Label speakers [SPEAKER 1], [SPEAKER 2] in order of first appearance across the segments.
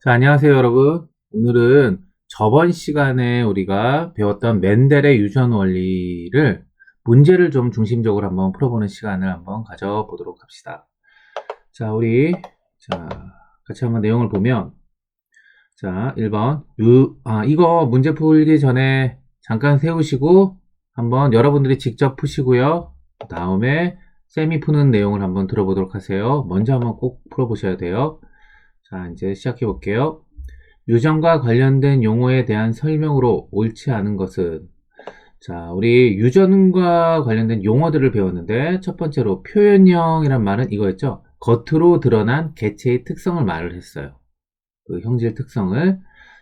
[SPEAKER 1] 자, 안녕하세요, 여러분. 오늘은 저번 시간에 우리가 배웠던 멘델의 유전 원리를 문제를 좀 중심적으로 한번 풀어보는 시간을 한번 가져보도록 합시다. 자, 같이 한번 내용을 보면, 자, 1번. 이거 문제 풀기 전에 잠깐 세우시고, 한번 여러분들이 직접 푸시고요. 그 다음에 쌤이 푸는 내용을 한번 들어보도록 하세요. 먼저 한번 꼭 풀어보셔야 돼요. 자, 이제 시작해 볼게요. 유전과 관련된 용어에 대한 설명으로 옳지 않은 것은, 자, 우리 유전과 관련된 용어들을 배웠는데 첫 번째로 표현형이란 말은 이거였죠. 겉으로 드러난 개체의 특성을 말을 했어요. 그 형질 특성을.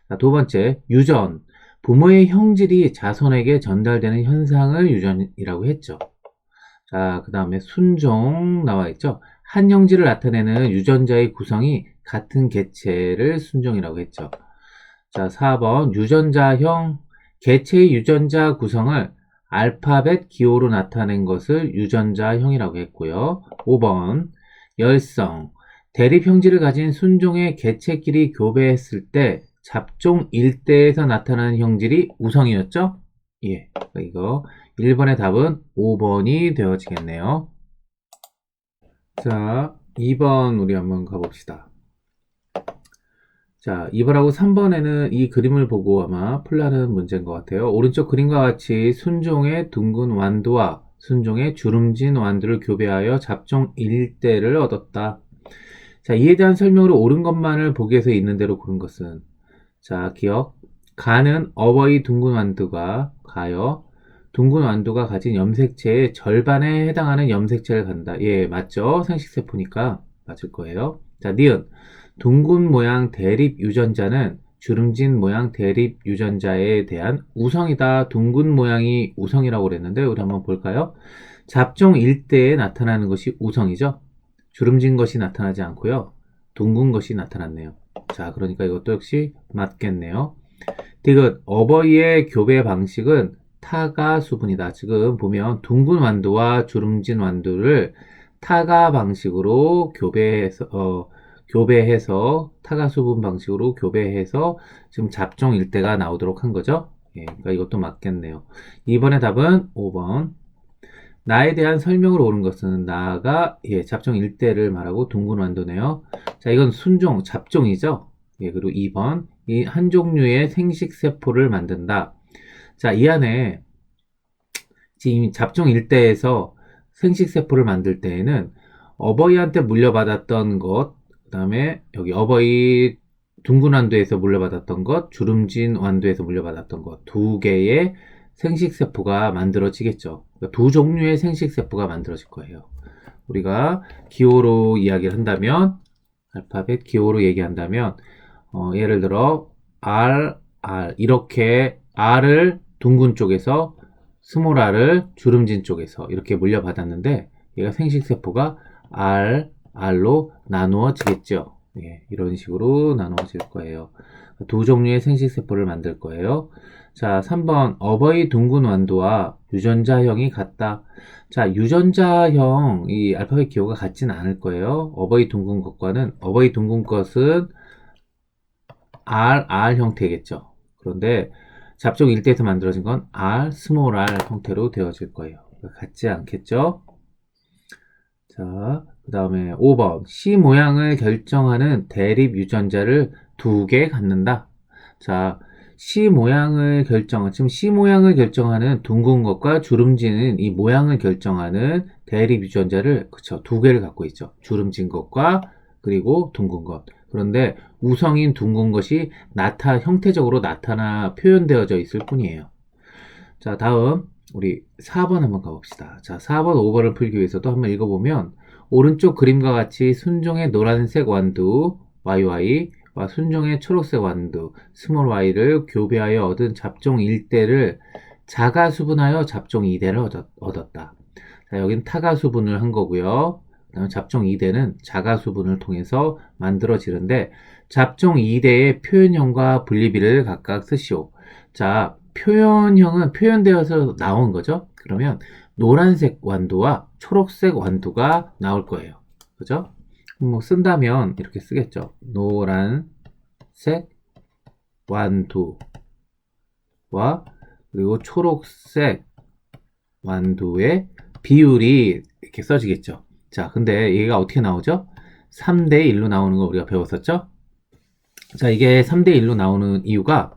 [SPEAKER 1] 자, 두 번째, 유전. 부모의 형질이 자손에게 전달되는 현상을 유전이라고 했죠. 자, 그 다음에 순종 나와 있죠. 한 형질을 나타내는 유전자의 구성이 같은 개체를 순종이라고 했죠. 자, 4번 유전자형 개체의 유전자 구성을 알파벳 기호로 나타낸 것을 유전자형이라고 했고요. 5번 열성 대립 형질을 가진 순종의 개체끼리 교배했을 때 잡종 일대에서 나타나는 형질이 우성이었죠? 예, 이거 1번의 답은 5번이 되어지겠네요. 자, 2번 우리 한번 가봅시다. 자, 2번하고 3번에는 이 그림을 보고 아마 풀라는 문제인 것 같아요. 오른쪽 그림과 같이 순종의 둥근 완두와 순종의 주름진 완두를 교배하여 잡종 일대를 얻었다. 자, 이에 대한 설명으로 옳은 것만을 보기에서 있는 대로 고른 것은, 자, 기억. 가는 어버이 둥근 완두가 가요. 둥근 완두가 가진 염색체의 절반에 해당하는 염색체를 간다. 예, 맞죠? 생식세포니까 맞을 거예요. 자, 니은. 둥근 모양 대립 유전자는 주름진 모양 대립 유전자에 대한 우성이다. 둥근 모양이 우성이라고 그랬는데, 우리 한번 볼까요? 잡종 일대에 나타나는 것이 우성이죠. 주름진 것이 나타나지 않고요. 둥근 것이 나타났네요. 자, 그러니까 이것도 역시 맞겠네요. 디귿, 어버이의 교배 방식은 타가 수분이다. 지금 보면 둥근 완두와 주름진 완두를 타가 방식으로 교배해서 타가 수분 방식으로 교배해서 지금 잡종 일대가 나오도록 한 거죠. 예, 그러니까 이것도 맞겠네요. 이번에 답은 5번. 나에 대한 설명으로 옳은 것은 나가 예, 잡종 일대를 말하고 둥근 완두네요. 자, 이건 순종, 잡종이죠. 예, 그리고 2번. 이 한 종류의 생식세포를 만든다. 자, 이 안에 지금 잡종 일대에서 생식세포를 만들 때에는 어버이한테 물려받았던 것, 그 다음에 여기 어버이 둥근 완두에서 물려받았던 것, 주름진 완두에서 물려받았던 것, 두 개의 생식세포가 만들어지겠죠. 그러니까 두 종류의 생식세포가 만들어질 거예요. 우리가 기호로 이야기를 한다면, 알파벳 기호로 얘기한다면, 예를 들어 이렇게 R을 둥근 쪽에서 스몰 r을 주름진 쪽에서 이렇게 물려받았는데 얘가 생식세포가 R로 나누어지겠죠. 예, 이런 식으로 나누어질 거예요. 두 종류의 생식세포를 만들 거예요. 자, 3번 어버이 둥근 완두와 유전자형이 같다. 자, 유전자형 이 알파벳 기호가 같지는 않을 거예요. 어버이 둥근 것은 R 형태겠죠. 그런데 잡종 일대에서 만들어진 건 R, 스몰 r 형태로 되어질 거예요. 같지 않겠죠? 자, 그 다음에 5번. C 모양을 결정하는 대립 유전자를 두 개 갖는다. 자, 지금 C 모양을 결정하는 둥근 것과 주름지는 이 모양을 결정하는 대립 유전자를, 그쵸, 두 개를 갖고 있죠. 주름진 것과 그리고 둥근 것. 그런데 우성인 둥근 것이 형태적으로 나타나 표현되어져 있을 뿐이에요. 자, 다음 우리 4번 한번 가봅시다. 자, 4번, 5번을 풀기 위해서도 한번 읽어보면 오른쪽 그림과 같이 순종의 노란색 완두 YY와 순종의 초록색 완두 스몰 y를 교배하여 얻은 잡종 1대를 자가 수분하여 잡종 2대를 얻었다. 자, 여긴 타가 수분을 한 거고요. 그다음 잡종 2대는 자가 수분을 통해서 만들어지는데 잡종 2대의 표현형과 분리비를 각각 쓰시오. 자, 표현형은 표현되어서 나온 거죠. 그러면 노란색 완두와 초록색 완두가 나올 거예요. 그죠? 뭐 쓴다면 이렇게 쓰겠죠. 노란색 완두와 그리고 초록색 완두의 비율이 이렇게 써지겠죠. 자, 근데 얘가 어떻게 나오죠? 3대 1로 나오는 거 우리가 배웠었죠? 자, 이게 3대 1로 나오는 이유가,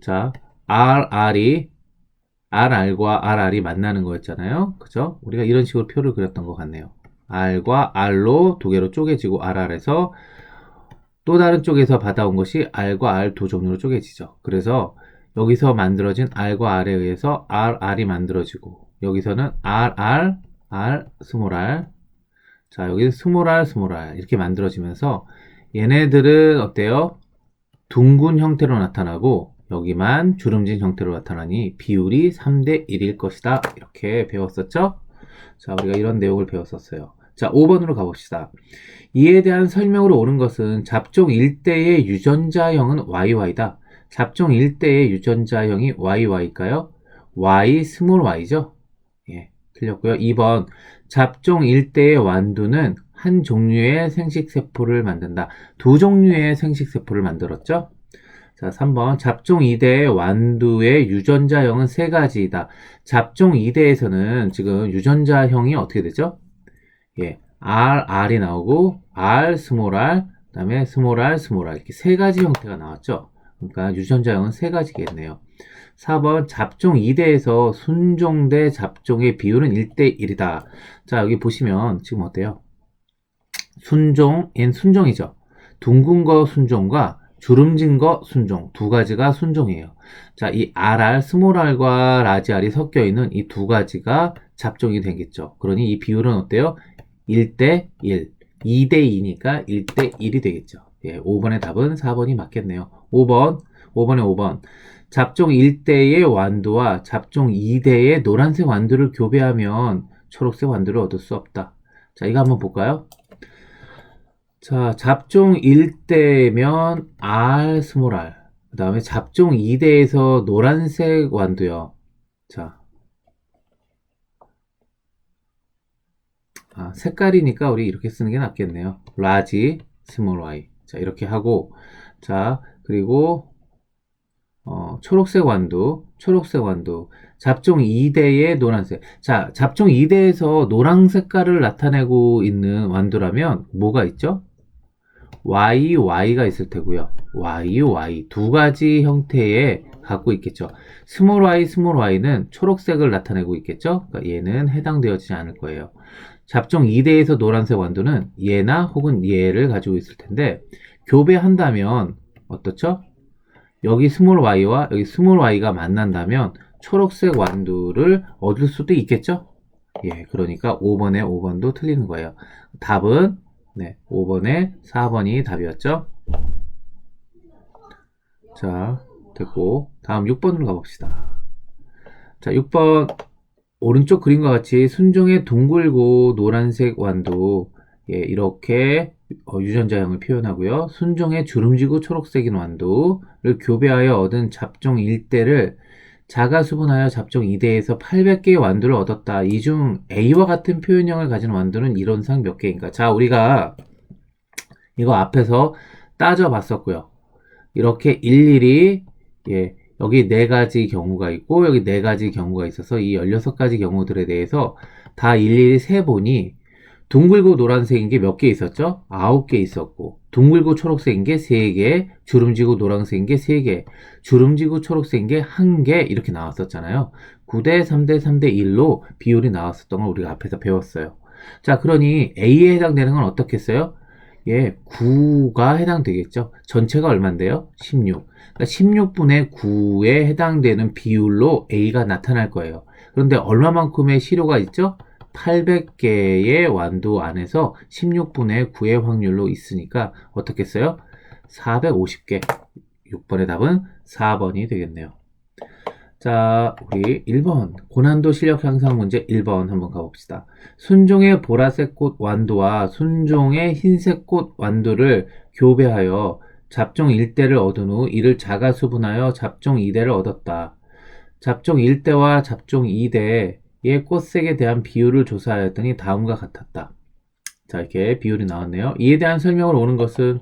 [SPEAKER 1] 자, RR과 RR이 만나는 거였잖아요. 그죠? 우리가 이런 식으로 표를 그렸던 것 같네요. R과 R로 두 개로 쪼개지고 RR에서 또 다른 쪽에서 받아온 것이 R과 R 두 종류로 쪼개지죠. 그래서 여기서 만들어진 R과 R에 의해서 RR이 만들어지고 여기서는 R, 스몰 r. 자, 여기서 스몰 r 이렇게 만들어지면서 얘네들은 어때요? 둥근 형태로 나타나고 여기만 주름진 형태로 나타나니 비율이 3대 1일 것이다. 이렇게 배웠었죠? 자, 우리가 이런 내용을 배웠었어요. 자, 5번으로 가봅시다. 이에 대한 설명으로 옳은 것은 잡종 1대의 유전자형은 YY다. 잡종 1대의 유전자형이 YY일까요? Y 스몰 y죠? 예, 틀렸고요. 2번 잡종 1대의 완두는 한 종류의 생식세포를 만든다. 두 종류의 생식세포를 만들었죠? 자, 3번 잡종 2대의 완두의 유전자형은 세 가지이다. 잡종 2대에서는 지금 유전자형이 어떻게 되죠? 예, R이 나오고 R, 스몰 r, 그 다음에 스몰 r, 스몰 r 이렇게 세 가지 형태가 나왔죠. 그러니까 유전자형은 세 가지겠네요. 4번 잡종 2대에서 순종 대 잡종의 비율은 1대 1이다. 자, 여기 보시면 지금 어때요? 순종이죠. 둥근 거 순종과 주름진 거 순종 두 가지가 순종이에요. 자, 이 RR, 스몰 r과 라지 R이 섞여 있는 이 두 가지가 잡종이 되겠죠. 그러니 이 비율은 어때요? 1대 1, 2대 2니까 1대 1이 되겠죠. 예, 5번의 답은 4번이 맞겠네요. 5번에 5번. 잡종 1대의 완두와 잡종 2대의 노란색 완두를 교배하면 초록색 완두를 얻을 수 없다. 자, 이거 한번 볼까요? 자, 잡종 1대면 R, 스몰 r. 그 다음에 잡종 2대에서 노란색 완두요. 자, 색깔이니까 우리 이렇게 쓰는 게 낫겠네요. 라지, 스몰 y. 자, 이렇게 하고, 자, 그리고, 초록색 완두. 잡종 2대의 노란색. 자, 잡종 2대에서 노란 색깔을 나타내고 있는 완두라면 뭐가 있죠? Y가 있을 테고요. Y 두 가지 형태의 갖고 있겠죠. 스몰 y는 초록색을 나타내고 있겠죠. 그러니까 얘는 해당되어지지 않을 거예요. 잡종 2대에서 노란색 완두는 얘나 혹은 얘를 가지고 있을 텐데 교배한다면 어떻죠? 여기 스몰 y와 여기 스몰 y가 만난다면 초록색 완두를 얻을 수도 있겠죠? 예, 그러니까 5번도 틀리는 거예요. 답은 5번에 4번이 답이었죠? 자, 됐고 다음 6번으로 가봅시다. 자, 6번 오른쪽 그림과 같이 순종의 둥글고 노란색 완두 이렇게 유전자형을 표현하고요. 순종의 주름지고 초록색인 완두를 교배하여 얻은 잡종 1대를 자가수분하여 잡종 2대에서 800개의 완두를 얻었다. 이 중 A와 같은 표현형을 가진 완두는 이론상 몇 개인가? 자, 우리가 이거 앞에서 따져봤었고요. 이렇게 일일이 여기 4가지 경우가 있고 여기 4가지 경우가 있어서 이 16가지 경우들에 대해서 다 일일이 세보니 둥글고 노란색인 게 몇 개 있었죠? 9개 있었고 둥글고 초록색인 게 3개, 주름지고 노란색인 게 3개, 주름지고 초록색인 게 1개 이렇게 나왔었잖아요. 9대 3대 3대 1로 비율이 나왔었던 걸 우리가 앞에서 배웠어요. 자, 그러니 A에 해당되는 건 어떻겠어요? 9가 해당되겠죠. 전체가 얼만데요? 16. 그러니까 16분의 9에 해당되는 비율로 A가 나타날 거예요. 그런데 얼마만큼의 시료가 있죠? 800개의 완두 안에서 16분의 9의 확률로 있으니까 어떻게 써요? 450개. 6번의 답은 4번이 되겠네요. 자, 우리 1번 고난도 실력 향상 문제 1번 한번 가봅시다. 순종의 보라색 꽃 완두와 순종의 흰색 꽃 완두를 교배하여 잡종 1대를 얻은 후 이를 자가수분하여 잡종 2대를 얻었다. 잡종 1대와 잡종 2대의 꽃색에 대한 비율을 조사하였더니 다음과 같았다. 자, 이렇게 비율이 나왔네요. 이에 대한 설명을 오는 것은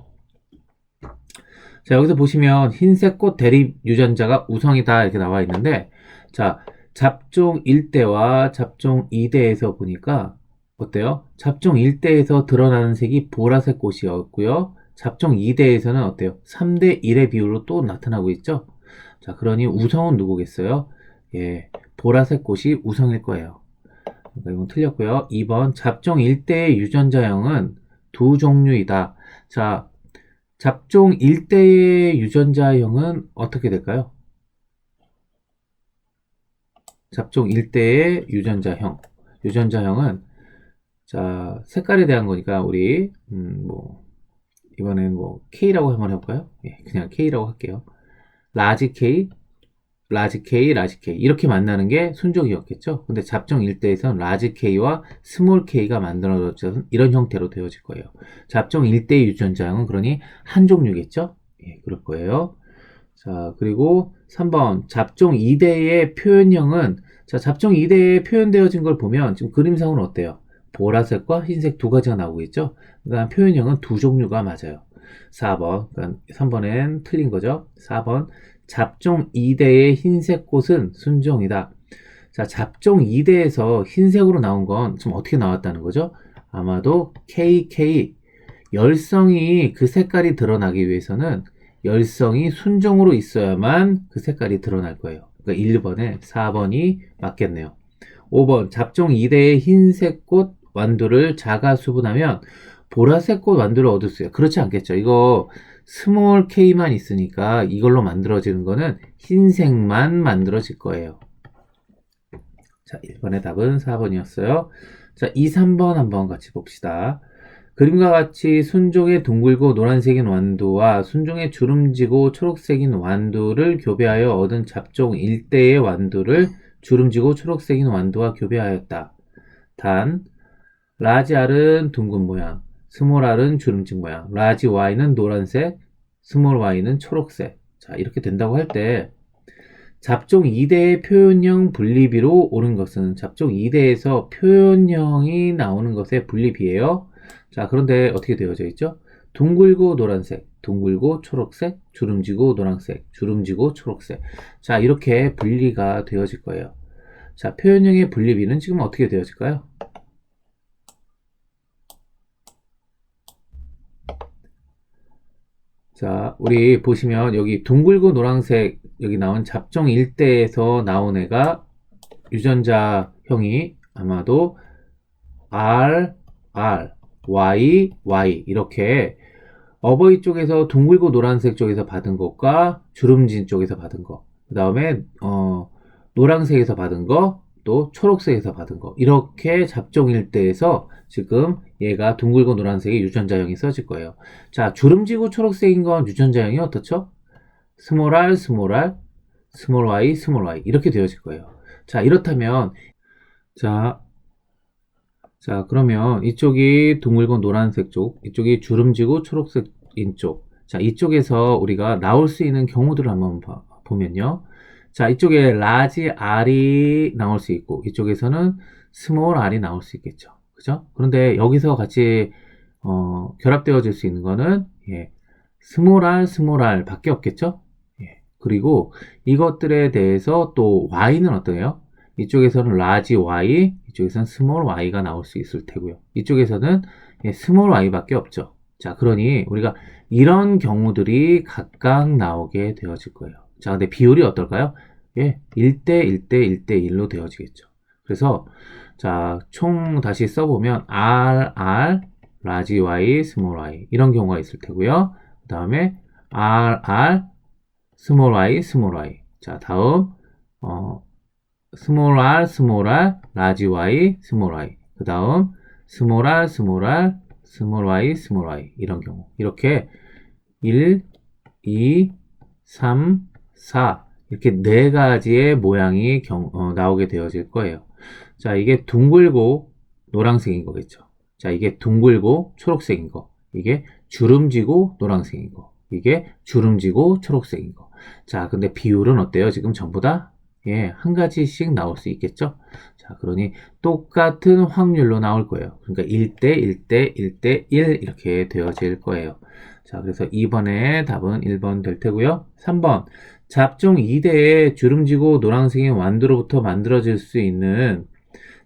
[SPEAKER 1] 자, 여기서 보시면 흰색 꽃 대립 유전자가 우성이다 이렇게 나와 있는데, 자, 잡종 1대와 잡종 2대에서 보니까 어때요? 잡종 1대에서 드러나는 색이 보라색 꽃이었고요. 잡종 2대에서는 어때요? 3대 1의 비율로 또 나타나고 있죠? 자, 그러니 우성은 누구겠어요? 예, 보라색 꽃이 우성일 거예요. 그러니까 이건 틀렸고요. 2번 잡종 1대의 유전자형은 두 종류이다. 자, 잡종 1대의 유전자형은 어떻게 될까요? 잡종 1대의 유전자형은 자, 색깔에 대한 거니까 우리 이번엔 뭐 K라고 한번 해볼까요? 예, 그냥 K라고 할게요. 라지 K, 라지 K, 라지 K 이렇게 만나는 게 순종이었겠죠. 근데 잡종 1대에서는 라지 K와 스몰 K가 만들어져서 이런 형태로 되어질 거예요. 잡종 1대 유전자형은 그러니 한 종류겠죠. 예, 그럴 거예요. 자, 그리고 3번 잡종 2대의 표현형은 자, 잡종 2대에 표현되어진 걸 보면 지금 그림상으로 어때요? 보라색과 흰색 두 가지가 나오고 있죠? 그러니까 표현형은 두 종류가 맞아요. 4번, 그러니까 3번엔 틀린 거죠? 4번 잡종 2대의 흰색 꽃은 순종이다. 자, 잡종 2대에서 흰색으로 나온 건 지금 어떻게 나왔다는 거죠? 아마도 KK 열성이 그 색깔이 드러나기 위해서는 열성이 순종으로 있어야만 그 색깔이 드러날 거예요. 그러니까 1번에 4번이 맞겠네요. 5번 잡종 2대의 흰색 꽃 완두를 자가 수분하면 보라색 꽃 완두를 얻을 수 있어요. 그렇지 않겠죠. 이거 스몰 K만 있으니까 이걸로 만들어지는 거는 흰색만 만들어질 거예요. 자, 1번의 답은 4번이었어요. 자, 2, 3번 한번 같이 봅시다. 그림과 같이 순종의 둥글고 노란색인 완두와 순종의 주름지고 초록색인 완두를 교배하여 얻은 잡종 1대의 완두를 주름지고 초록색인 완두와 교배하였다. 단, 라지 R은 둥근 모양, 스몰 R은 주름진 모양, 라지 Y는 노란색, 스몰 Y는 초록색. 자, 이렇게 된다고 할 때, 잡종 2대의 표현형 분리비로 옳은 것은 잡종 2대에서 표현형이 나오는 것의 분리비예요. 자, 그런데 어떻게 되어져 있죠? 둥글고 노란색, 둥글고 초록색, 주름지고 노란색, 주름지고 초록색. 자, 이렇게 분리가 되어질 거예요. 자, 표현형의 분리비는 지금 어떻게 되어질까요? 자, 우리 보시면 여기 둥글고 노란색 여기 나온 잡종 1대에서 나온 애가 유전자형이 아마도 R, Y, Y 이렇게 어버이 쪽에서 둥글고 노란색 쪽에서 받은 것과 주름진 쪽에서 받은 거, 그 다음에 노란색에서 받은 거, 또 초록색에서 받은 거 이렇게 잡종 1대에서 지금 얘가 둥글고 노란색의 유전자형이 써질 거예요. 자, 주름지고 초록색인 건 유전자형이 어떻죠? 스몰 r, 스몰 r, 스몰 y, 스몰 y 이렇게 되어질 거예요. 자, 이렇다면 자, 그러면 이쪽이 둥글고 노란색 쪽, 이쪽이 주름지고 초록색인 쪽. 자, 이쪽에서 우리가 나올 수 있는 경우들을 한번 보면요. 자, 이쪽에 라지 R이 나올 수 있고, 이쪽에서는 스몰 R이 나올 수 있겠죠. 그죠? 그런데 여기서 같이, 결합되어질 수 있는 거는, 예, 스몰 R 밖에 없겠죠? 예. 그리고 이것들에 대해서 또 Y는 어떠해요? 이쪽에서는 라지 Y, 이쪽에서는 스몰 y가 나올 수 있을 테고요. 이쪽에서는 스몰 y밖에 없죠. 자, 그러니 우리가 이런 경우들이 각각 나오게 되어질 거예요. 자, 근데 비율이 어떨까요? 예, 1대 1대 1대 1로 되어지겠죠. 그래서 자, 총 다시 써보면 R, 라지 y, 스몰 y 이런 경우가 있을 테고요. 그 다음에 R, 스몰 y. 자, 다음 스몰 r, 라지 y, 스몰 y. 그 다음 스몰 r, 스몰 y 이런 경우 이렇게 1, 2, 3, 4 이렇게 네 가지의 모양이 나오게 되어질 거예요. 자, 이게 둥글고 노란색인 거겠죠. 자, 이게 둥글고 초록색인 거, 이게 주름지고 노란색인 거, 이게 주름지고 초록색인 거. 자, 근데 비율은 어때요? 지금 전부 다 예, 한 가지씩 나올 수 있겠죠? 자, 그러니 똑같은 확률로 나올 거예요. 그러니까 1대 1대 1대 1 이렇게 되어질 거예요. 자, 그래서 2번의 답은 1번 될 테고요. 3번. 잡종 2대에 주름지고 노란색인 완두로부터 만들어질 수 있는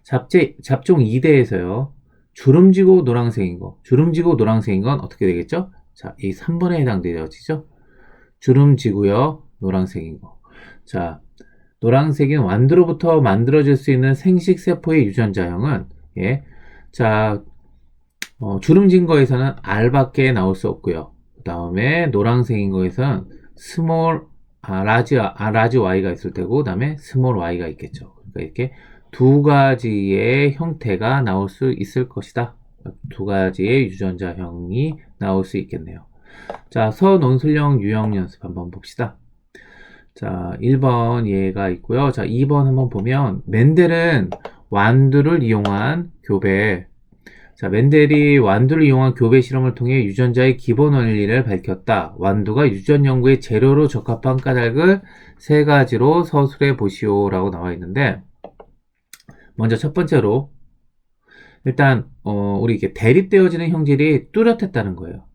[SPEAKER 1] 잡종 2대에서요. 주름지고 노란색인 건 어떻게 되겠죠? 자, 이 3번에 해당되어지죠? 주름지고요. 노란색인 거. 자, 노란색인 완두로부터 만들어질 수 있는 생식세포의 유전자형은, 예. 자, 주름진 거에서는 R밖에 나올 수 없고요. 그 다음에 노란색인 거에서는 라지 Y가 있을 테고, 그 다음에 스몰 Y가 있겠죠. 그러니까 이렇게 두 가지의 형태가 나올 수 있을 것이다. 두 가지의 유전자형이 나올 수 있겠네요. 자, 서논술형 유형 연습 한번 봅시다. 자, 1번 예가 있고요. 자, 2번 한번 보면 멘델은 완두를 이용한 교배. 자, 멘델이 완두를 이용한 교배 실험을 통해 유전자의 기본 원리를 밝혔다. 완두가 유전 연구의 재료로 적합한 까닭을 세 가지로 서술해 보시오라고 나와 있는데, 먼저 첫 번째로 일단 우리 이게 대립되어지는 형질이 뚜렷했다는 거예요.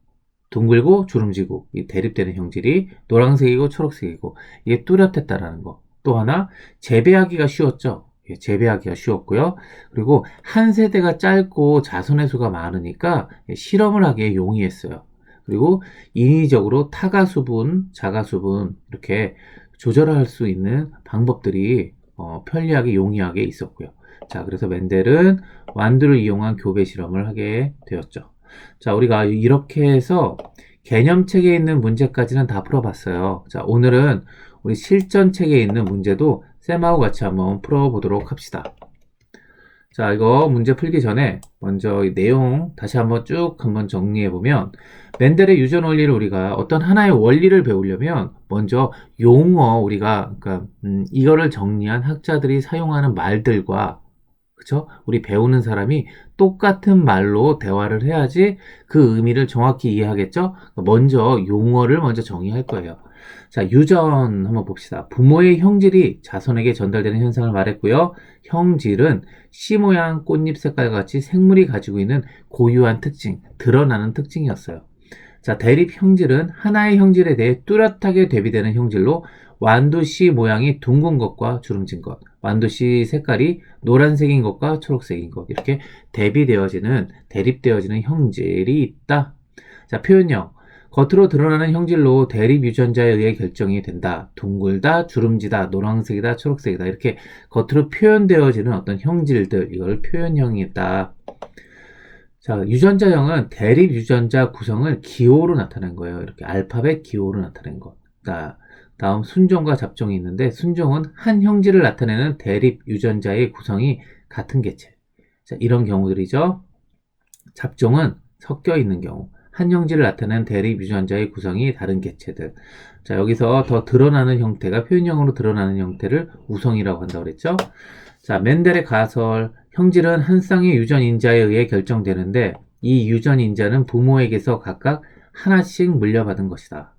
[SPEAKER 1] 둥글고 주름지고 이 대립되는 형질이 노란색이고 초록색이고 이게 뚜렷했다라는 거. 또 하나 재배하기가 쉬웠죠. 재배하기가 쉬웠고요. 그리고 한 세대가 짧고 자손의 수가 많으니까 실험을 하기에 용이했어요. 그리고 인위적으로 타가수분, 자가수분 이렇게 조절할 수 있는 방법들이 편리하게 용이하게 있었고요. 자, 그래서 멘델은 완두를 이용한 교배 실험을 하게 되었죠. 자, 우리가 이렇게 해서 개념책에 있는 문제까지는 다 풀어봤어요. 자, 오늘은 우리 실전책에 있는 문제도 쌤하고 같이 한번 풀어보도록 합시다. 자, 이거 문제 풀기 전에 먼저 이 내용 다시 한번 쭉 한번 정리해보면, 멘델의 유전 원리를 우리가 어떤 하나의 원리를 배우려면 먼저 용어, 우리가 그러니까 이거를 정리한 학자들이 사용하는 말들과, 그쵸? 우리 배우는 사람이 똑같은 말로 대화를 해야지 그 의미를 정확히 이해하겠죠? 먼저 용어를 먼저 정의할 거예요. 자, 유전 한번 봅시다. 부모의 형질이 자손에게 전달되는 현상을 말했고요. 형질은 씨 모양 꽃잎 색깔 같이 생물이 가지고 있는 고유한 특징, 드러나는 특징이었어요. 자, 대립 형질은 하나의 형질에 대해 뚜렷하게 대비되는 형질로 완두씨 모양이 둥근 것과 주름진 것, 완두씨 색깔이 노란색인 것과 초록색인 것, 이렇게 대립되어지는 형질이 있다. 자, 표현형. 겉으로 드러나는 형질로 대립 유전자에 의해 결정이 된다. 둥글다, 주름지다, 노란색이다, 초록색이다. 이렇게 겉으로 표현되어지는 어떤 형질들, 이걸 표현형이다. 자, 유전자형은 대립 유전자 구성을 기호로 나타낸 거예요. 이렇게 알파벳 기호로 나타낸 것. 자, 다음 순종과 잡종이 있는데, 순종은 한 형질을 나타내는 대립 유전자의 구성이 같은 개체. 자, 이런 경우들이죠. 잡종은 섞여 있는 경우. 한 형질을 나타내는 대립 유전자의 구성이 다른 개체들. 자, 여기서 더 드러나는 형태가 표현형으로 드러나는 형태를 우성이라고 한다고 그랬죠. 자, 멘델의 가설. 형질은 한 쌍의 유전인자에 의해 결정되는데 이 유전인자는 부모에게서 각각 하나씩 물려받은 것이다.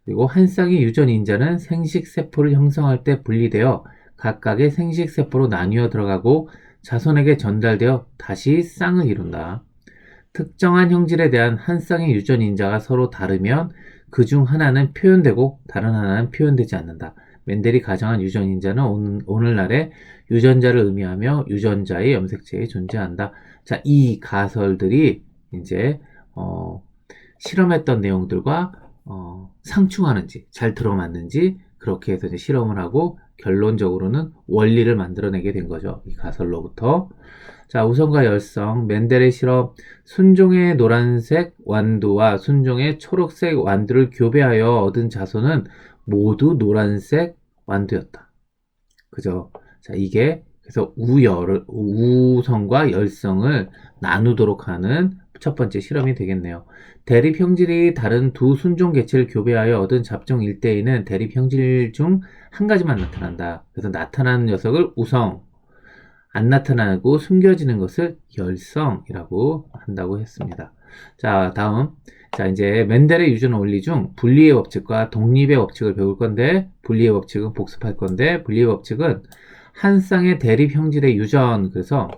[SPEAKER 1] 그리고 한 쌍의 유전인자는 생식세포를 형성할 때 분리되어 각각의 생식세포로 나뉘어 들어가고 자손에게 전달되어 다시 쌍을 이룬다. 특정한 형질에 대한 한 쌍의 유전인자가 서로 다르면 그 중 하나는 표현되고 다른 하나는 표현되지 않는다. 멘델이 가정한 유전인자는 오늘날의 유전자를 의미하며 유전자의 염색체에 존재한다. 자, 이 가설들이 이제 실험했던 내용들과 상충하는지 잘 들어맞는지 그렇게 해서 이제 실험을 하고 결론적으로는 원리를 만들어내게 된 거죠. 이 가설로부터. 자, 우성과 열성, 멘델의 실험, 순종의 노란색 완두와 순종의 초록색 완두를 교배하여 얻은 자손은 모두 노란색 완두였다. 그죠? 자, 이게 그래서 우성과 열성을 나누도록 하는 첫 번째 실험이 되겠네요. 대립 형질이 다른 두 순종 개체를 교배하여 얻은 잡종 일대에는 대립 형질 중 한 가지만 나타난다. 그래서 나타나는 녀석을 우성, 안 나타나고 숨겨지는 것을 열성이라고 한다고 했습니다. 자, 다음. 자, 이제 멘델의 유전 원리 중 분리의 법칙과 독립의 법칙을 배울 건데, 분리의 법칙은 복습할 건데, 분리의 법칙은 한 쌍의 대립 형질의 유전, 그래서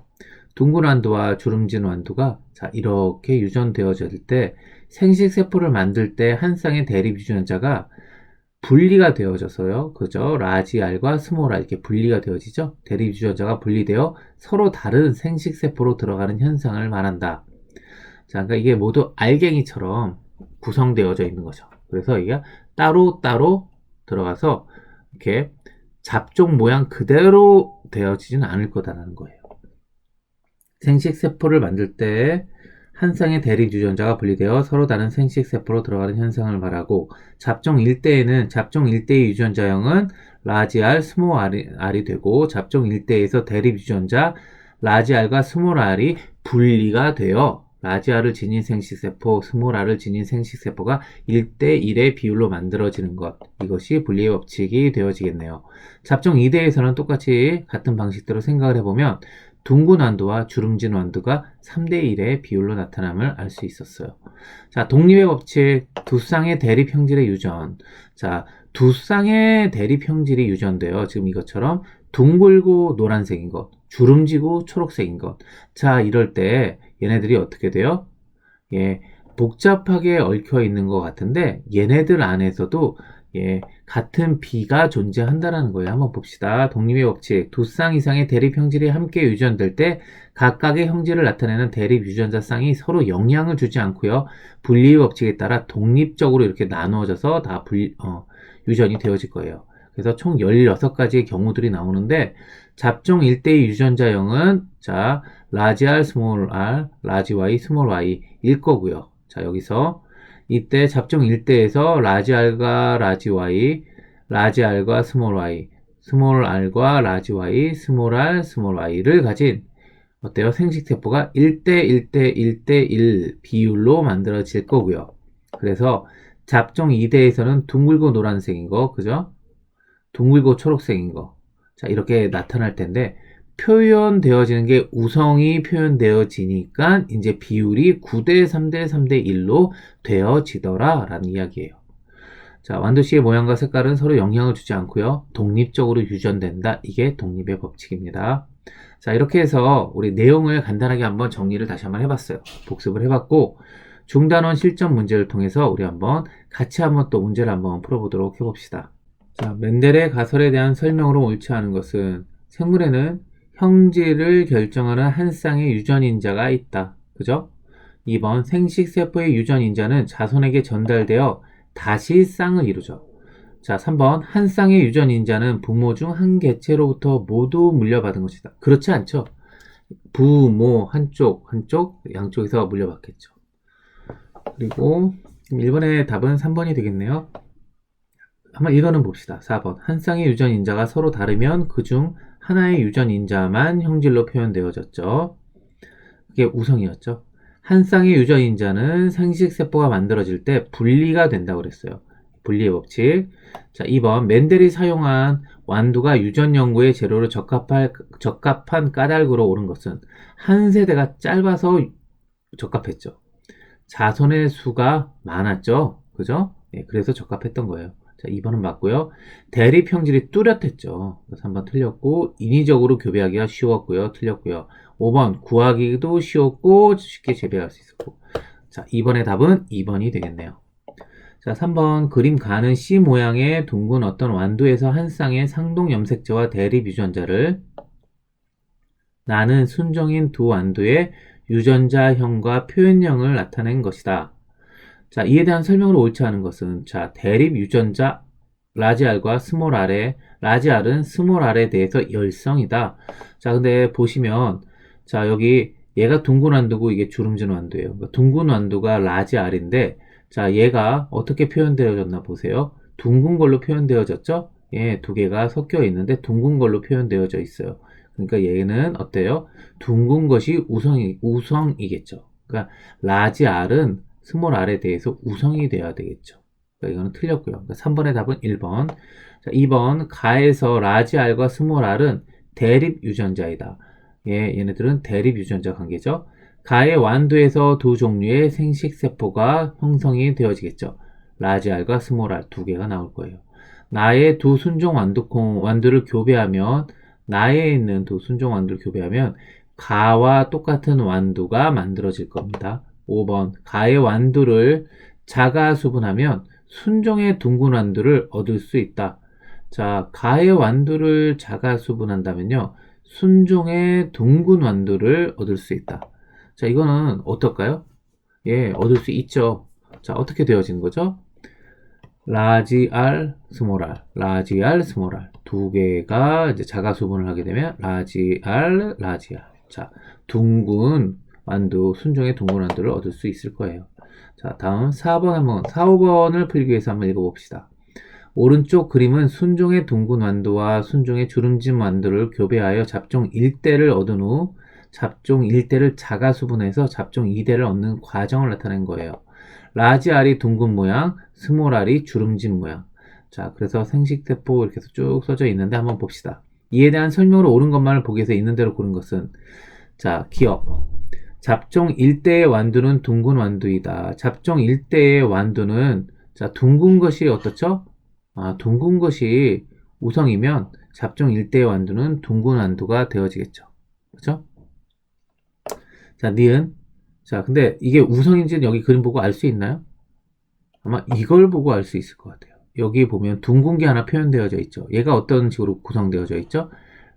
[SPEAKER 1] 둥근 완두와 주름진 완두가 자, 이렇게 유전되어질 때 생식세포를 만들 때 한 쌍의 대립 유전자가 분리가 되어져서요. 그죠? 라지 R과 스몰 R 이렇게 분리가 되어지죠. 대립 유전자가 분리되어 서로 다른 생식세포로 들어가는 현상을 말한다. 자, 그러니까 이게 모두 알갱이처럼 구성되어져 있는 거죠. 그래서 이게 따로따로 들어가서 이렇게 잡종 모양 그대로 되어지지는 않을 거다라는 거예요. 생식세포를 만들 때 한 쌍의 대립 유전자가 분리되어 서로 다른 생식세포로 들어가는 현상을 말하고, 잡종 1대에는 잡종 1대의 유전자형은 라지 R, 스몰 R이 되고, 잡종 1대에서 대립 유전자 라지 R과 스몰 R이 분리가 되어 라지 R을 지닌 생식세포, 스몰 R을 지닌 생식세포가 1대1의 비율로 만들어지는 것. 이것이 분리의 법칙이 되어지겠네요. 잡종 2대에서는 똑같이 같은 방식대로 생각을 해보면 둥근 완두와 주름진 완두가 3대1의 비율로 나타남을 알 수 있었어요. 자, 독립의 법칙, 두 쌍의 대립 형질의 유전. 자, 두 쌍의 대립 형질이 유전돼요. 지금 이것처럼 둥글고 노란색인 것, 주름지고 초록색인 것. 자, 이럴 때 얘네들이 어떻게 돼요? 예, 복잡하게 얽혀 있는 것 같은데 얘네들 안에서도 같은 B가 존재한다는 거예요. 한번 봅시다. 독립의 법칙. 두 쌍 이상의 대립 형질이 함께 유전될 때 각각의 형질을 나타내는 대립 유전자 쌍이 서로 영향을 주지 않고요. 분리의 법칙에 따라 독립적으로 이렇게 나누어져서 다 유전이 되어질 거예요. 그래서 총 16가지의 경우들이 나오는데, 잡종 1대의 유전자형은 자, 라지 R, 스몰 R, 라지 Y, 스몰 Y일 거고요. 자, 여기서 이때 잡종 1대에서 라지 R과 라지 Y, 라지 R과 스몰 Y, 스몰 R과 라지 Y, 스몰 R, 스몰 Y를 가진 어때요? 생식세포가 1대 1대 1대 1 비율로 만들어질 거고요. 그래서 잡종 2대에서는 둥글고 노란색인 거, 그죠? 둥글고 초록색인 거. 자, 이렇게 나타날 텐데, 표현되어지는 게 우성이 표현되어지니까 이제 비율이 9대 3대 3대 1로 되어지더라 라는 이야기예요. 자, 완두씨의 모양과 색깔은 서로 영향을 주지 않고요. 독립적으로 유전된다. 이게 독립의 법칙입니다. 자, 이렇게 해서 우리 내용을 간단하게 한번 정리를 다시 한번 해봤어요. 복습을 해봤고, 중단원 실전 문제를 통해서 우리 한번 같이 한번 또 문제를 한번 풀어보도록 해봅시다. 자, 멘델의 가설에 대한 설명으로 옳지 않은 것은 생물에는 형질을 결정하는 한 쌍의 유전인자가 있다. 그죠? 2번 생식세포의 유전인자는 자손에게 전달되어 다시 쌍을 이루죠. 자, 3번 한 쌍의 유전인자는 부모 중 한 개체로부터 모두 물려받은 것이다. 그렇지 않죠? 부모 한쪽 양쪽에서 물려받겠죠. 그리고 1번의 답은 3번이 되겠네요. 한번 이거는 봅시다. 4번 한 쌍의 유전인자가 서로 다르면 그중 하나의 유전인자만 형질로 표현되어졌죠. 그게 우성이었죠. 한 쌍의 유전인자는 생식세포가 만들어질 때 분리가 된다고 그랬어요. 분리의 법칙. 자, 2번 멘델이 사용한 완두가 유전 연구의 재료로 적합한 까닭으로 옳은 것은 한 세대가 짧아서 적합했죠. 자손의 수가 많았죠. 그죠? 네, 그래서 적합했던 거예요. 자, 2번은 맞고요. 대립 형질이 뚜렷했죠. 그래서 3번 틀렸고, 인위적으로 교배하기가 쉬웠고요. 틀렸고요. 5번 구하기도 쉬웠고 쉽게 재배할 수 있었고. 자, 2번의 답은 2번이 되겠네요. 자, 3번 그림 가는 C 모양의 둥근 어떤 완두에서 한 쌍의 상동 염색체와 대립 유전자를 나는 순종인 두 완두의 유전자형과 표현형을 나타낸 것이다. 자, 이에 대한 설명으로 옳지 않은 것은, 자, 대립 유전자 라지 R과 스몰 R의, 라지 R은 스몰 R에 대해서 열성이다. 자, 근데 보시면, 자, 여기 얘가 둥근 완두고 이게 주름진 완두예요. 그러니까 둥근 완두가 라지 R인데, 자, 얘가 어떻게 표현되어졌나 보세요. 둥근 걸로 표현되어졌죠? 예, 두 개가 섞여 있는데 둥근 걸로 표현되어져 있어요. 그러니까 얘는 어때요? 둥근 것이 우성이겠죠. 그러니까 라지 R은 스몰 R에 대해서 우성이 되어야 되겠죠. 그러니까 이거는 틀렸고요. 그러니까 3번의 답은 1번. 자, 2번 가에서 라지 R과 스몰 R은 대립 유전자이다. 예, 얘네들은 대립 유전자 관계죠. 가의 완두에서 두 종류의 생식세포가 형성이 되어지겠죠. 라지 R과 스몰 R 두 개가 나올 거예요. 나의 두 순종 완두를 교배하면, 나에 있는 두 순종 완두를 교배하면 가와 똑같은 완두가 만들어질 겁니다. 5번 가의 완두를 자가수분하면 순종의 둥근 완두를 얻을 수 있다. 자, 가의 완두를 자가수분한다면요. 순종의 둥근 완두를 얻을 수 있다. 자, 이거는 어떨까요? 예, 얻을 수 있죠. 자, 어떻게 되어지는 거죠? 라지 R, 스몰 r, 라지 R, 스몰 r 두 개가 이제 자가수분을 하게 되면 라지 R, 라지 R. 자, 둥근 완두, 순종의 둥근 완두를 얻을 수 있을 거예요. 자, 다음 4번 한번 4, 5번을 풀기 위해서 한번 읽어봅시다. 오른쪽 그림은 순종의 둥근 완두와 순종의 주름진 완두를 교배하여 잡종 1대를 얻은 후 잡종 1대를 자가수분해서 잡종 2대를 얻는 과정을 나타낸 거예요. 라지 R이 둥근 모양, 스몰 R이 주름진 모양. 자, 그래서 생식세포 이렇게 해서 쭉 써져 있는데 한번 봅시다. 이에 대한 설명으로 옳은 것만을 보기 위해서 있는 대로 고른 것은 자, 기억. 잡종 1대의 완두는 둥근 완두이다. 잡종 1대의 완두는 자, 둥근 것이 어떻죠? 아, 둥근 것이 우성이면 잡종 1대의 완두는 둥근 완두가 되어지겠죠. 그렇죠? 자, 니은. 자, 근데 이게 우성인지는 여기 그림 보고 알 수 있나요? 아마 이걸 보고 알 수 있을 것 같아요. 여기 보면 둥근 게 하나 표현되어져 있죠. 얘가 어떤 식으로 구성되어져 있죠?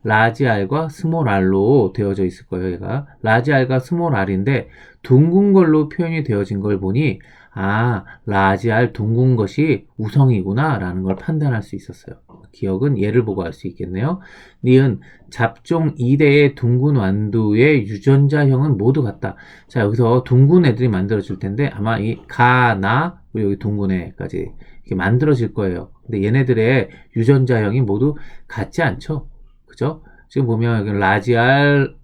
[SPEAKER 1] 라지 R과 스몰 R로 되어져 있을 거예요. 얘가 라지 R과 스몰 R인데 둥근 걸로 표현이 되어진 걸 보니 아, 라지 R 둥근 것이 우성이구나 라는 걸 판단할 수 있었어요. 기억은 얘를 보고 알 수 있겠네요. 니은 잡종 2대의 둥근 완두의 유전자형은 모두 같다. 자, 여기서 둥근 애들이 만들어질 텐데 아마 이 가, 나, 그리고 여기 둥근 애까지 이렇게 만들어질 거예요. 근데 얘네들의 유전자형이 모두 같지 않죠? 그죠? 지금 보면 여기는 라지 R,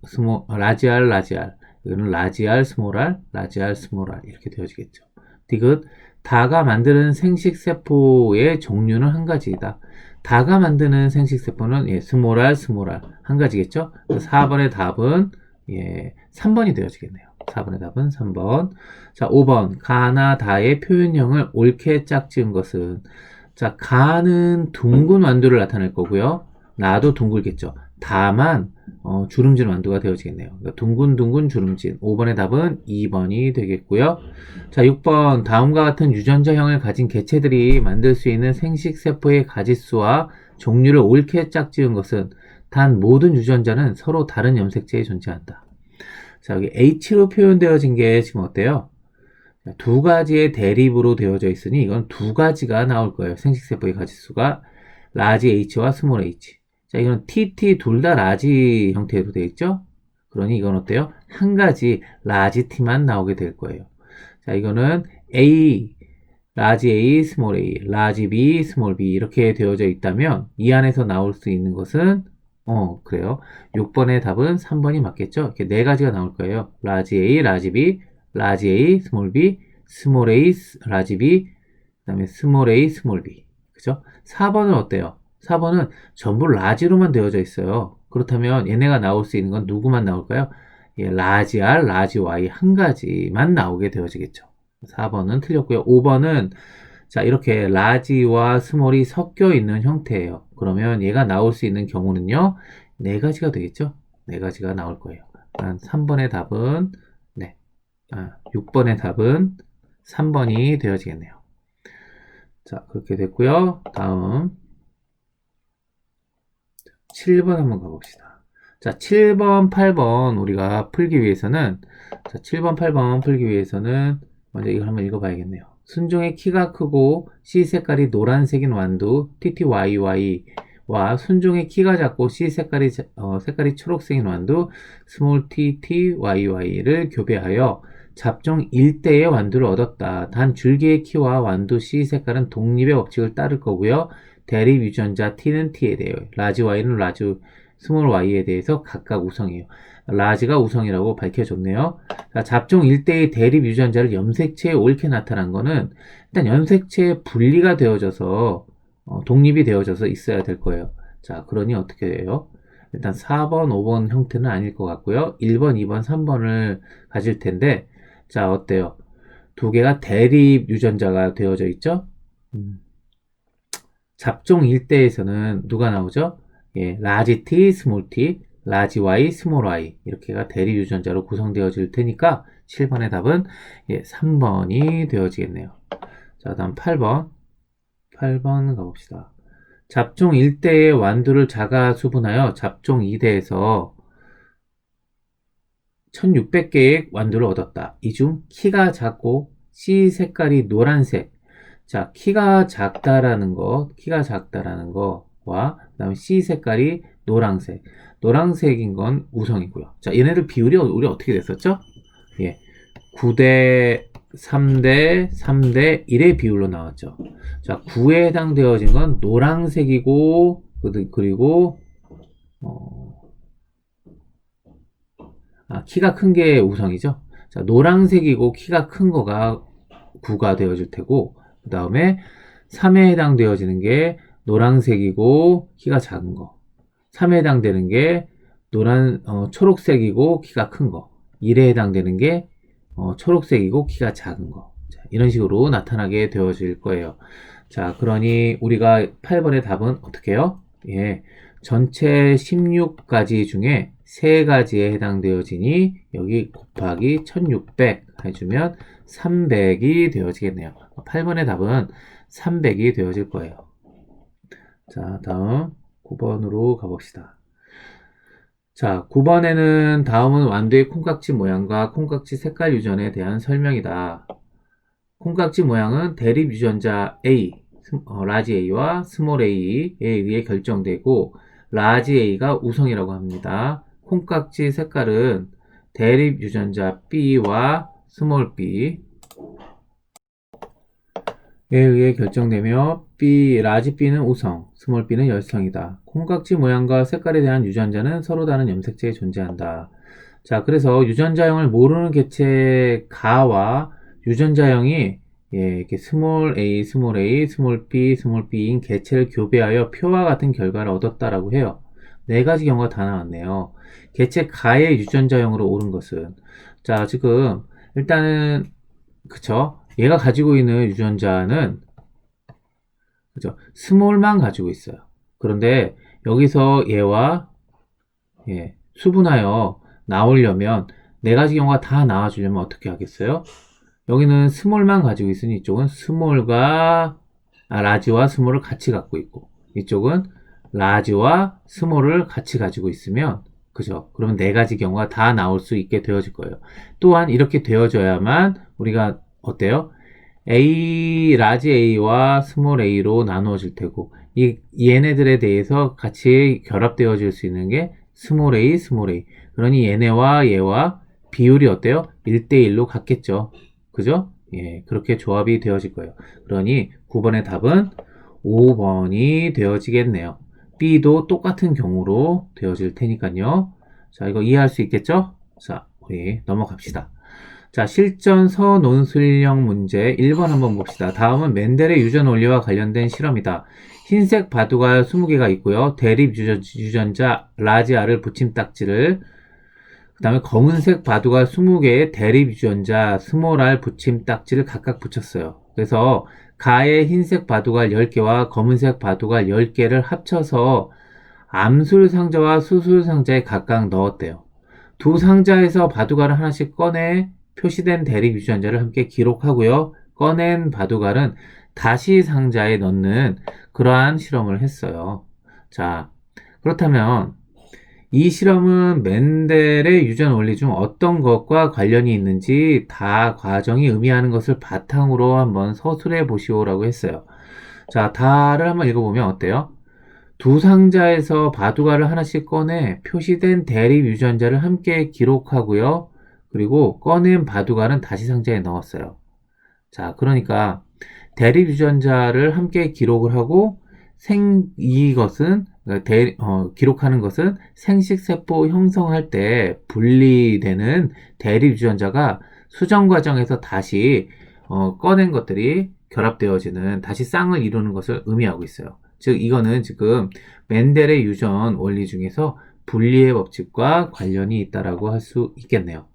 [SPEAKER 1] 라지 R, 라지 R. 여기는 라지 R, 스몰 r, 라지 R, 스몰 r 이렇게 되어지겠죠. 디귿 다가 만드는 생식세포의 종류는 한 가지이다. 다가 만드는 생식세포는 예, 스몰 r, 스몰 r 한 가지겠죠. 4번의 답은 예, 3번이 되어지겠네요. 4번의 답은 3번. 자, 5번 가나 다의 표현형을 옳게 짝지은 것은 자, 가는 둥근 완두를 나타낼 거고요. 나도 둥글겠죠. 다만 주름진 완두가 되어지겠네요. 그러니까 둥근 주름진. 5번의 답은 2번이 되겠고요. 자, 6번 다음과 같은 유전자형을 가진 개체들이 만들 수 있는 생식세포의 가짓수와 종류를 옳게 짝지은 것은 단 모든 유전자는 서로 다른 염색체에 존재한다. 자, 여기 H로 표현되어진 게 지금 어때요? 두 가지의 대립으로 되어져 있으니 이건 두 가지가 나올 거예요. 생식세포의 가짓수가 라지 H와 스몰 h. 자, 이거는 TT 둘 다 라지 형태로 되어 있죠? 그러니 이건 어때요? 한 가지 라지 T만 나오게 될 거예요. 자, 이거는 A, 라지 A, 스몰 a, 라지 B, 스몰 b 이렇게 되어져 있다면 이 안에서 나올 수 있는 것은 그래요. 6번의 답은 3번이 맞겠죠? 이렇게 네 가지가 나올 거예요. 라지 A, 라지 B, 라지 A, 스몰 b, 스몰 a, 라지 B, 그 다음에 스몰 a, 스몰 b. 그죠? 4번은 어때요? 4번은 전부 라지로만 되어져 있어요. 그렇다면 얘네가 나올 수 있는 건 누구만 나올까요? 예, 라지 R, 라지 Y 한 가지만 나오게 되어지겠죠. 4번은 틀렸고요. 5번은 자, 이렇게 라지와 스몰이 섞여 있는 형태예요. 그러면 얘가 나올 수 있는 경우는요. 네 가지가 되겠죠? 네 가지가 나올 거예요. 3번의 답은 6번의 답은 3번이 되어지겠네요. 자, 그렇게 됐고요. 다음 7번 한번 가봅시다. 자, 7번, 8번 우리가 풀기 위해서는 자, 7번, 8번 풀기 위해서는 먼저 이걸 한번 읽어봐야겠네요. 순종의 키가 크고 C 색깔이 노란색인 완두 TTYY와 순종의 키가 작고 C 색깔이 초록색인 완두 스몰 TTYY를 교배하여 잡종 1대의 완두를 얻었다. 단 줄기의 키와 완두 C 색깔은 독립의 법칙을 따를 거고요. 대립 유전자 T는 T에 대해요. 라지 Y는 라지 스몰 y에 대해서 각각 우성이에요. 라지가 우성이라고 밝혀졌네요. 자, 잡종 1대의 대립 유전자를 염색체에 옳게 나타난 거는 일단 염색체에 분리가 되어져서 독립이 되어져서 있어야 될 거예요. 자, 그러니 어떻게 해요? 일단 4번, 5번 형태는 아닐 것 같고요. 1번, 2번, 3번을 가질 텐데 자, 어때요? 두 개가 대립 유전자가 되어져 있죠? 잡종 1대에서는 누가 나오죠? 예, 라지 T, 스몰 t, 라지 Y, 스몰 y 이렇게가 대립 유전자로 구성되어질 테니까 7번의 답은 3번이 되어지겠네요. 자, 다음 8번. 8번 가봅시다. 잡종 1대의 완두를 자가 수분하여 잡종 2대에서 1600개의 완두를 얻었다. 이 중 키가 작고 씨 색깔이 노란색. 자, 키가 작다라는 거와 그다음에 씨 색깔이 노란색. 노란색인 건 우성이고요. 자, 얘네들 비율이 우리 어떻게 됐었죠? 9대 3대 3대 1의 비율로 나왔죠. 자, 9에 해당되어진 건 노란색이고 그리고 키가 큰 게 우성이죠. 자, 노란색이고 키가 큰 거가 9가 되어질 테고, 그 다음에 3에 해당되어지는 게 노란색이고 키가 작은 거. 3에 해당되는 게 초록색이고 키가 큰 거. 1에 해당되는 게 초록색이고 키가 작은 거. 자, 이런 식으로 나타나게 되어질 거예요. 자, 그러니 우리가 8번의 답은 어떻게 해요? 전체 16가지 중에 3가지에 해당되어지니 여기 곱하기 1600 해주면 300이 되어지겠네요. 8번의 답은 300이 되어질 거예요. 자, 다음 9번으로 가봅시다. 자, 9번에는 다음은 완두의 콩깍지 모양과 콩깍지 색깔 유전에 대한 설명이다. 콩깍지 모양은 대립 유전자 A, 라지 A와 스몰 A에 의해 결정되고 라지 A가 우성이라고 합니다. 콩깍지 색깔은 대립 유전자 B와 스몰 B에 의해 결정되며 라지 B는 우성, 스몰 B는 열성이다. 콩깍지 모양과 색깔에 대한 유전자는 서로 다른 염색체에 존재한다. 자, 그래서 유전자형을 모르는 개체 가와 유전자형이 이렇게 스몰 a, 스몰 b인 개체를 교배하여 표와 같은 결과를 얻었다라고 해요. 4가지 경우가 다 나왔네요. 개체 가의 유전자형으로 옳은 것은, 자, 지금 일단은 그쵸? 얘가 가지고 있는 유전자는 그죠? 스몰만 가지고 있어요. 그런데 여기서 얘와 수분하여 나오려면 4가지 경우가 다 나와주려면 어떻게 하겠어요? 여기는 스몰만 가지고 있으니 이쪽은 라지와 스몰을 같이 갖고 있고 이쪽은 라지와 스몰을 같이 가지고 있으면 그죠? 그러면 4가지 경우가 다 나올 수 있게 되어질 거예요. 또한 이렇게 되어져야만 우리가 어때요? 라지 A와 스몰 A로 나누어질 테고 얘네들에 대해서 같이 결합되어질 수 있는 게 스몰 A. 그러니 얘네와 얘와 비율이 어때요? 1대1로 같겠죠. 그죠? 그렇게 조합이 되어질 거예요. 그러니 9번의 답은 5번이 되어지겠네요. B도 똑같은 경우로 되어질 테니까요. 자, 이거 이해할 수 있겠죠? 자, 우리 넘어갑시다. 자, 실전 서논술형 문제 1번 한번 봅시다. 다음은 멘델의 유전 원리와 관련된 실험이다. 흰색 바둑알 20개가 있고요. 대립 유전자 라지 R을 붙임딱지를 그 다음에 검은색 바둑알 20개의 대립 유전자 스몰 R 붙임딱지를 각각 붙였어요. 그래서 가의 흰색 바둑알 10개와 검은색 바둑알 10개를 합쳐서 암술 상자와 수술 상자에 각각 넣었대요. 두 상자에서 바둑알을 하나씩 꺼내 표시된 대립 유전자를 함께 기록하고요. 꺼낸 바둑알은 다시 상자에 넣는 그러한 실험을 했어요. 자, 그렇다면 이 실험은 멘델의 유전 원리 중 어떤 것과 관련이 있는지 다 과정이 의미하는 것을 바탕으로 한번 서술해 보시오라고 했어요. 자, 다를 한번 읽어보면 어때요? 두 상자에서 바둑알을 하나씩 꺼내 표시된 대립 유전자를 함께 기록하고요. 그리고 꺼낸 바둑알은 다시 상자에 넣었어요. 자, 그러니까 대립 유전자를 함께 기록을 하고 기록하는 것은 생식세포 형성할 때 분리되는 대립 유전자가 수정 과정에서 다시 꺼낸 것들이 결합되어지는 다시 쌍을 이루는 것을 의미하고 있어요. 즉 이거는 지금 멘델의 유전 원리 중에서 분리의 법칙과 관련이 있다라고 할 수 있겠네요.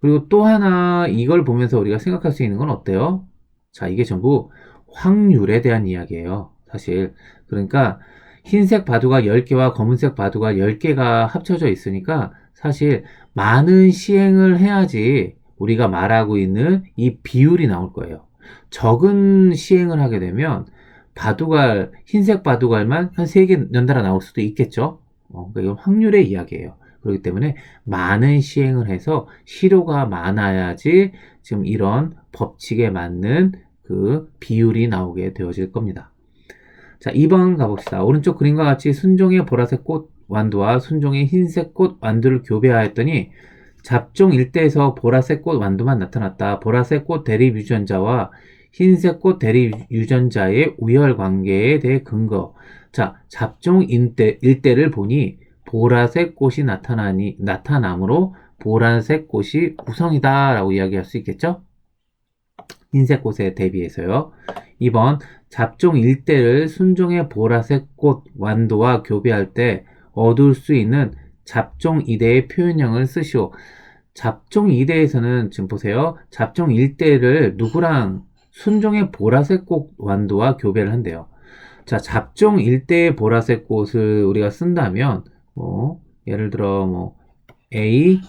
[SPEAKER 1] 그리고 또 하나 이걸 보면서 우리가 생각할 수 있는 건 어때요? 자, 이게 전부 확률에 대한 이야기예요. 사실 그러니까 흰색 바둑알 10개와 검은색 바둑알 10개가 합쳐져 있으니까 사실 많은 시행을 해야지 우리가 말하고 있는 이 비율이 나올 거예요. 적은 시행을 하게 되면 바둑알, 흰색 바둑알만 한 3개 연달아 나올 수도 있겠죠. 그러니까 이건 확률의 이야기예요. 그렇기 때문에 많은 시행을 해서 시료가 많아야지 지금 이런 법칙에 맞는 그 비율이 나오게 되어질 겁니다. 자, 2번 가봅시다. 오른쪽 그림과 같이 순종의 보라색 꽃 완두와 순종의 흰색 꽃 완두를 교배하였더니 잡종 일대에서 보라색 꽃 완두만 나타났다. 보라색 꽃 대립 유전자와 흰색 꽃 대립 유전자의 우열 관계에 대해 근거. 자, 잡종 일대를 보니 보라색 꽃이 나타나므로 보라색 꽃이 우성이다 라고 이야기할 수 있겠죠? 흰색 꽃에 대비해서요. 2번 잡종 일대를 순종의 보라색 꽃 완도와 교배할 때 얻을 수 있는 잡종 이대의 표현형을 쓰시오. 잡종 이대에서는 지금 보세요. 잡종 일대를 누구랑 순종의 보라색 꽃 완도와 교배를 한대요. 자, 잡종 일대의 보라색 꽃을 우리가 쓴다면 예를 들어 A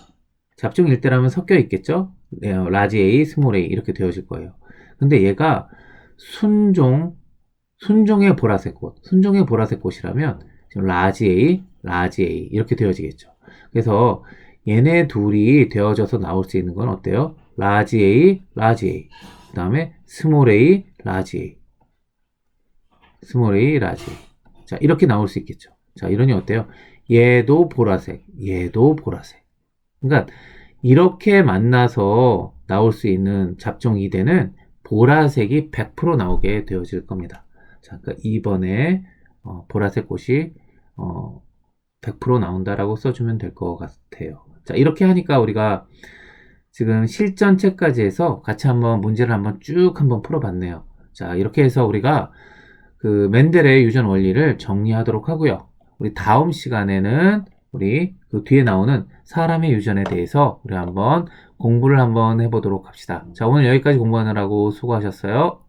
[SPEAKER 1] 잡종 일대라면 섞여 있겠죠? 라지 A, 스몰 A 이렇게 되어질 거예요. 근데 얘가 순종의 보라색 꽃이라면 지금 라지 A 이렇게 되어지겠죠. 그래서 얘네 둘이 되어져서 나올 수 있는 건 어때요? 라지 A, 그 다음에 스몰 A, 라지 A. 자, 이렇게 나올 수 있겠죠. 자, 이러니 어때요? 얘도 보라색. 그러니까 이렇게 만나서 나올 수 있는 잡종 이대는 보라색이 100% 나오게 되어질 겁니다. 자, 그러니까 2번에 보라색 꽃이 100% 나온다라고 써주면 될 것 같아요. 자, 이렇게 하니까 우리가 지금 실전체까지 해서 같이 한번 문제를 쭉 풀어봤네요. 자, 이렇게 해서 우리가 그 맨델의 유전 원리를 정리하도록 하고요. 우리 다음 시간에는 우리 그 뒤에 나오는 사람의 유전에 대해서 우리 한번 공부를 한번 해보도록 합시다. 자, 오늘 여기까지 공부하느라고 수고하셨어요.